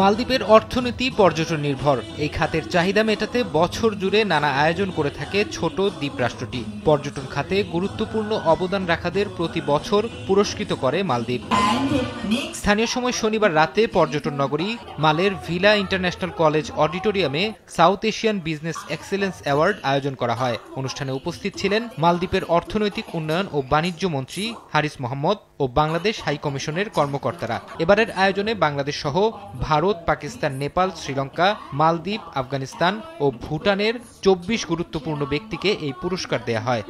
মালদ্বীপের অর্থনীতি পর্যটন নির্ভর। এই খাতের চাহিদা মেটাতে বছর জুড়ে নানা আয়োজন করে থাকে ছোট দ্বীপ রাষ্ট্রটি। পর্যটন খাতে গুরুত্বপূর্ণ অবদান রাখাদের প্রতি বছর পুরস্কৃত করে মালদ্বীপ। স্থানীয় সময় শনিবার রাতে পর্যটন নগরী মালের ভিলা ইন্টারন্যাশনাল কলেজ অডিটোরিয়ামে south Asian business excellence award আয়োজন করা হয়। অনুষ্ঠানে উপস্থিত ছিলেন মালদ্বীপের অর্থনৈতিক উন্নয়ন ও বাণিজ্য মন্ত্রী হারিস মোহাম্মদ ও বাংলাদেশ হাই কমিশনের কর্মকর্তারা। এবারের আয়োজনে বাংলাদেশ সহ ভারত, পাকিস্তান, নেপাল, শ্রীলঙ্কা, মালদ্বীপ, আফগানিস্তান ও ভুটানের 24 গুরুত্বপূর্ণ ব্যক্তিকে এই পুরস্কার দেয়া হয়।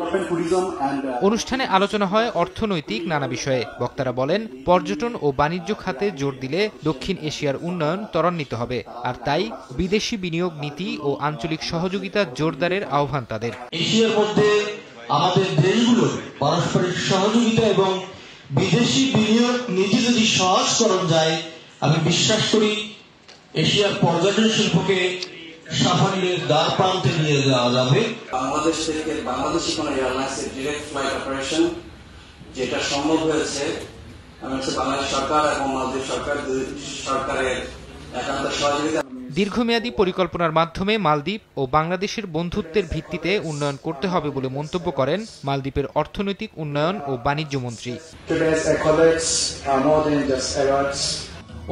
অনুষ্ঠানে আলোচনা হয় অর্থনৈতিক নানা বিষয়ে। বক্তারা বলেন, পর্যটন ও বাণিজ্য খাতে জোর দিলে দক্ষিণ এশিয়ার উন্নয়ন ত্বরান্বিত হবে, আর তাই বিদেশি বিনিয়োগ নীতি ও আঞ্চলিক সহযোগিতা জোরদারের আহ্বান তাদের। এশিয়ার মধ্যে আমাদের দেশগুলোর পারস্পরিক সহযোগিতা এবং বিদেশি বিনিয়োগ নীতি যদি সহজকরণ যায়, আমি বিশ্বাস করি এশিয়ার পর্যটন শিল্পকে সাফল্যের দ্বার প্রান্তে নিয়ে যাওয়া যাবে। বাংলাদেশ থেকে বাংলাদেশি কোনো এয়ারলাইন্সের ডিরেক্ট ফ্লাইট অপারেশন যেটা সম্ভব হয়েছে, বাংলাদেশ সরকার এবং মালদ্বীপ সরকারের একান্ত সহযোগিতা। দীর্ঘমেয়াদী পরিকল্পনার মাধ্যমে মালদ্বীপ ও বাংলাদেশের বন্ধুত্বের ভিত্তিতে উন্নয়ন করতে হবে বলে মন্তব্য করেন মালদ্বীপের অর্থনৈতিক উন্নয়ন ও বাণিজ্য মন্ত্রী।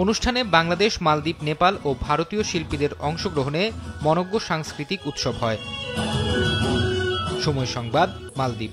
অনুষ্ঠানে বাংলাদেশ, মালদ্বীপ, নেপাল ও ভারতীয় শিল্পীদের অংশগ্রহণে মনোজ্ঞ সাংস্কৃতিক উৎসব হয়। সময় সংবাদ, মালদ্বীপ।